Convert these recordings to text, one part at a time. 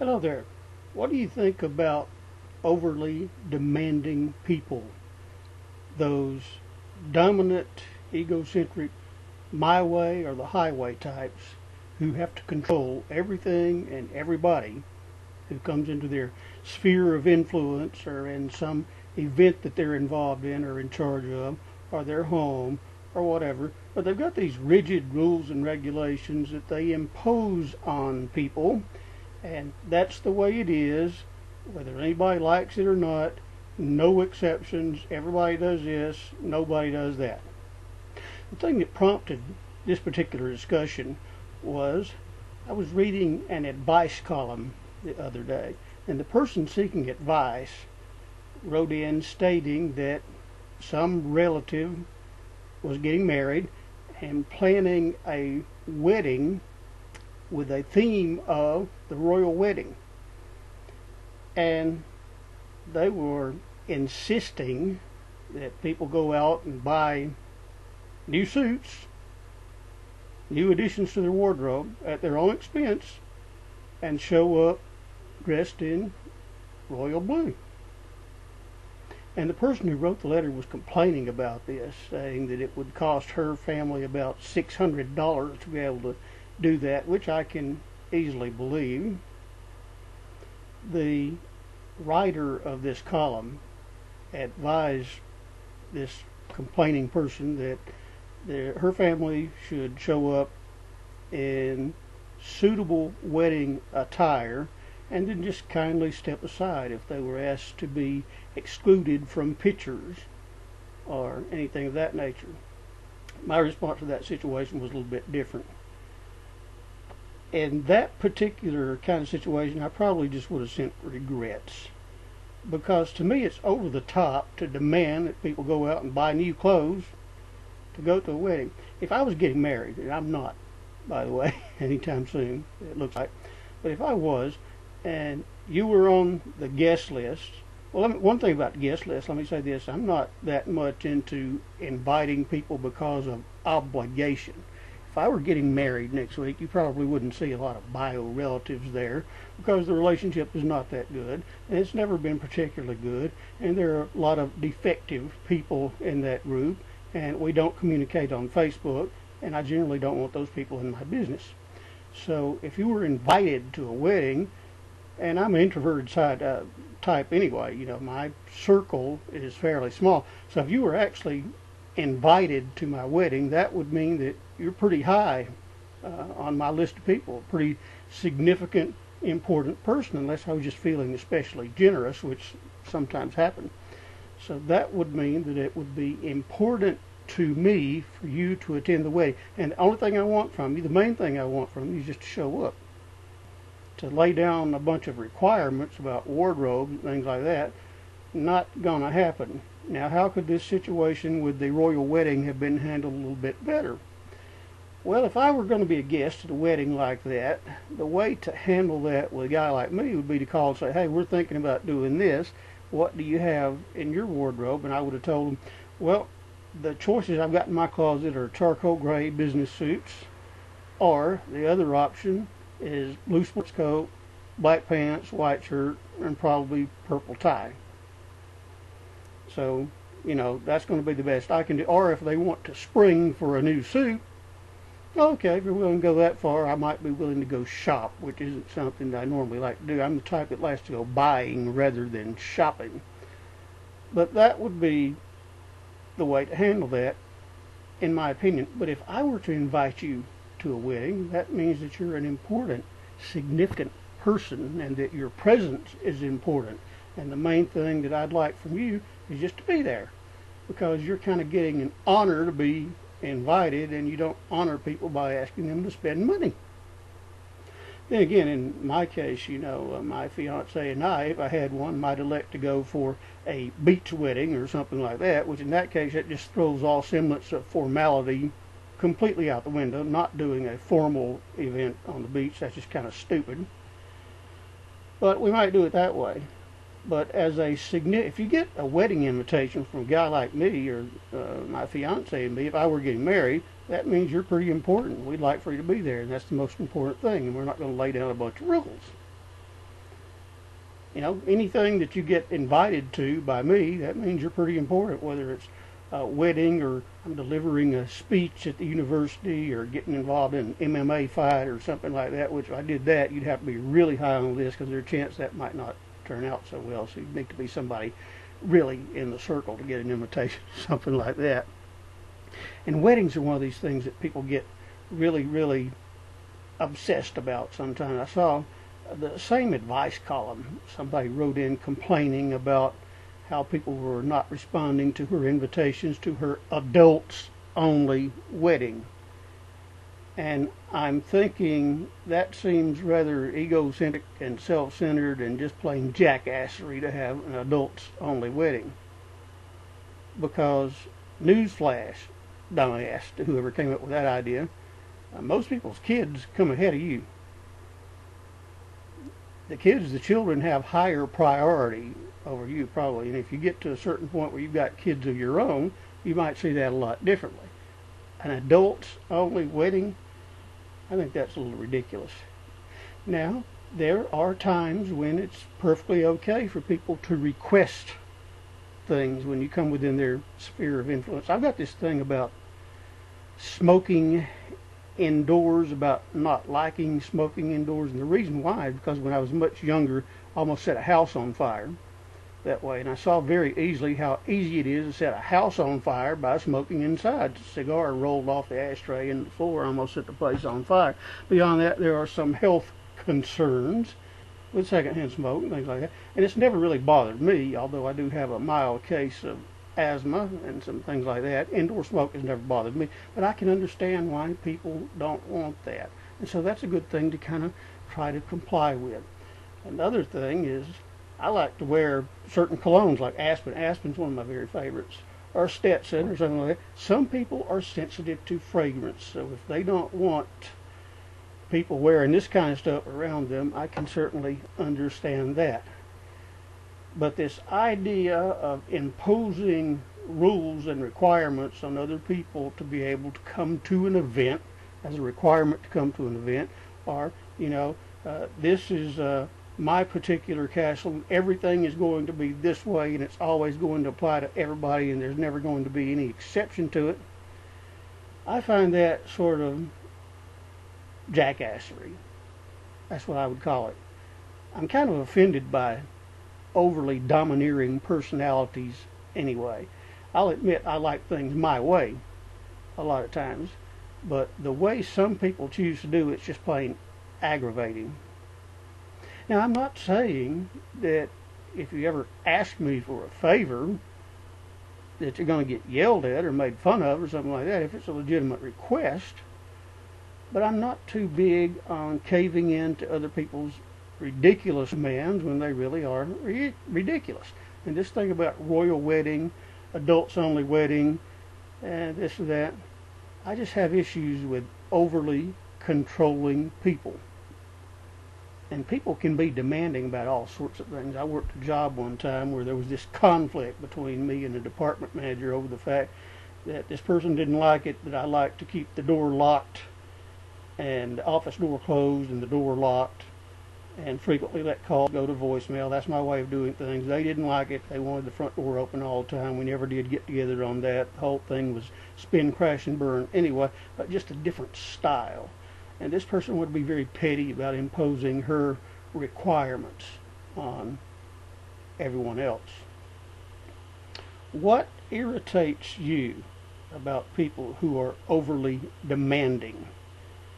Hello there. What do you think about overly demanding people? Those dominant, egocentric, my way or the highway types who have to control everything and everybody who comes into their sphere of influence or in some event that they're involved in or in charge of or their home or whatever. But they've got these rigid rules and regulations that they impose on people, and that's the way it is, whether anybody likes it or not. No exceptions. Everybody does this, nobody does that. The thing that prompted this particular discussion was I was reading an advice column the other day, and the person seeking advice wrote in stating that some relative was getting married and planning a wedding with a theme of the royal wedding. And they were insisting that people go out and buy new suits, new additions to their wardrobe at their own expense, and show up dressed in royal blue. And the person who wrote the letter was complaining about this, saying that it would cost her family about $600 to be able to do that, which I can easily believe. The writer of this column advised this complaining person that her family should show up in suitable wedding attire and then just kindly step aside if they were asked to be excluded from pictures or anything of that nature. My response to that situation was a little bit different. In that particular kind of situation, I probably just would have sent regrets, because to me it's over the top to demand that people go out and buy new clothes to go to a wedding. If I was getting married, and I'm not, by the way, anytime soon, it looks like, but if I was, and you were on the guest list, well, one thing about the guest list, let me say this: I'm not that much into inviting people because of obligation. If I were getting married next week, you probably wouldn't see a lot of bio relatives there, because the relationship is not that good, and it's never been particularly good, and there are a lot of defective people in that group, and we don't communicate on Facebook, and I generally don't want those people in my business. So if you were invited to a wedding, and I'm an introverted type anyway, my circle is fairly small, so if you were actually invited to my wedding, that would mean that you're pretty high on my list of people, a pretty significant, important person, unless I was just feeling especially generous, which sometimes happens. So that would mean that it would be important to me for you to attend the wedding. And the only thing I want from you, the main thing I want from you, is just to show up. To lay down a bunch of requirements about wardrobe and things like that, not gonna happen. Now, how could this situation with the royal wedding have been handled a little bit better? Well, if I were going to be a guest at a wedding like that, the way to handle that with a guy like me would be to call and say, hey, we're thinking about doing this. What do you have in your wardrobe? And I would have told them, well, the choices I've got in my closet are charcoal gray business suits, or the other option is blue sports coat, black pants, white shirt, and probably purple tie. So, that's going to be the best I can do. Or if they want to spring for a new suit, okay, if you're willing to go that far, I might be willing to go shop, which isn't something that I normally like to do. I'm the type that likes to go buying rather than shopping. But that would be the way to handle that, in my opinion. But if I were to invite you to a wedding, that means that you're an important, significant person, and that your presence is important. And the main thing that I'd like from you is just to be there, because you're kind of getting an honor to be invited, and you don't honor people by asking them to spend money. Then again, in my case, my fiance and I, if I had one, might elect to go for a beach wedding or something like that, which in that case, it just throws all semblance of formality completely out the window. Not doing a formal event on the beach, that's just kind of stupid. But we might do it that way. But if you get a wedding invitation from a guy like me or my fiance and me, if I were getting married, that means you're pretty important. We'd like for you to be there, and that's the most important thing. And we're not going to lay down a bunch of rules. anything that you get invited to by me, that means you're pretty important, whether it's a wedding or I'm delivering a speech at the university or getting involved in an MMA fight or something like that, which if I did that, you'd have to be really high on the list because there's a chance that might not turn out so well. So you'd need to be somebody really in the circle to get an invitation, something like that. And weddings are one of these things that people get really, really obsessed about sometimes. I saw the same advice column. Somebody wrote in complaining about how people were not responding to her invitations to her adults-only wedding. And I'm thinking that seems rather egocentric and self-centered and just plain jackassery to have an adults-only wedding. Because, newsflash, dumbass, to whoever came up with that idea, most people's kids come ahead of you. The children have higher priority over you probably, and if you get to a certain point where you've got kids of your own, you might see that a lot differently. An adults-only wedding, I think that's a little ridiculous. Now, there are times when it's perfectly okay for people to request things when you come within their sphere of influence. I've got this thing about smoking indoors, about not liking smoking indoors, and the reason why is because when I was much younger, I almost set a house on fire that way, and I saw very easily how easy it is to set a house on fire by smoking inside. The cigar rolled off the ashtray into the floor, almost set the place on fire. Beyond that, there are some health concerns with secondhand smoke and things like that, and it's never really bothered me, although I do have a mild case of asthma and some things like that. Indoor smoke has never bothered me, but I can understand why people don't want that, and so that's a good thing to kind of try to comply with. Another thing is I like to wear certain colognes like Aspen. Aspen's one of my very favorites, or Stetson or something like that. Some people are sensitive to fragrance, so if they don't want people wearing this kind of stuff around them, I can certainly understand that. But this idea of imposing rules and requirements on other people to be able to come to an event, as a requirement to come to an event, or, this is my particular castle, everything is going to be this way and it's always going to apply to everybody and there's never going to be any exception to it. I find that sort of jackassery. That's what I would call it. I'm kind of offended by overly domineering personalities anyway. I'll admit I like things my way a lot of times, but the way some people choose to do it's just plain aggravating. Now, I'm not saying that if you ever ask me for a favor that you're going to get yelled at or made fun of or something like that if it's a legitimate request, but I'm not too big on caving in to other people's ridiculous demands when they really are ridiculous. And this thing about royal wedding, adults only wedding, and this and that, I just have issues with overly controlling people. And people can be demanding about all sorts of things. I worked a job one time where there was this conflict between me and the department manager over the fact that this person didn't like it that I liked to keep the door locked and the office door closed and the door locked and frequently let calls go to voicemail. That's my way of doing things. They didn't like it. They wanted the front door open all the time. We never did get together on that. The whole thing was spin, crash, and burn anyway, but just a different style. And this person would be very petty about imposing her requirements on everyone else. What irritates you about people who are overly demanding,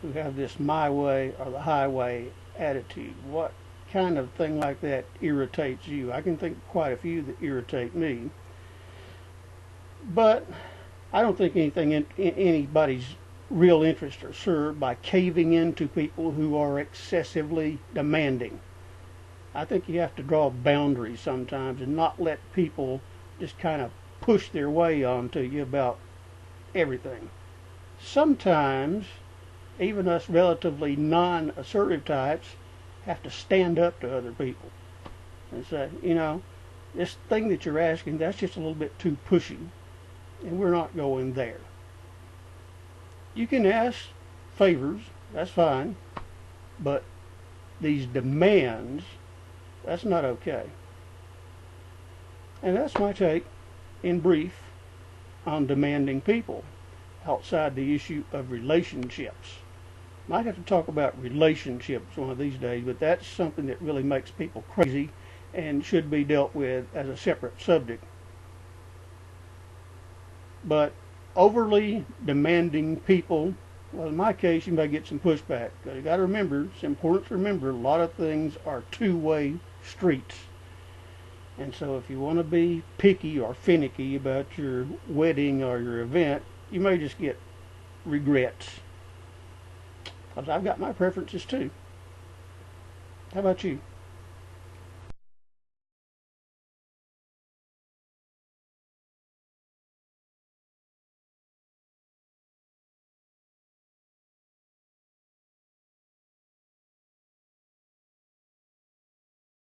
who have this my way or the highway attitude? What kind of thing like that irritates you? I can think of quite a few that irritate me. But I don't think anything in anybody's real interests are served by caving into people who are excessively demanding. I think you have to draw boundaries sometimes and not let people just kind of push their way onto you about everything. Sometimes even us relatively non-assertive types have to stand up to other people and say, this thing that you're asking, that's just a little bit too pushy and we're not going there. You can ask favors, that's fine, but these demands That's not okay. And that's my take, in brief, on demanding people outside the issue of relationships. Might have to talk about relationships one of these days, but that's something that really makes people crazy and should be dealt with as a separate subject. But overly demanding people, well, in my case, you may get some pushback. You got to remember, it's important to remember, a lot of things are two-way streets. And so if you want to be picky or finicky about your wedding or your event, you may just get regrets. Because I've got my preferences too. How about you?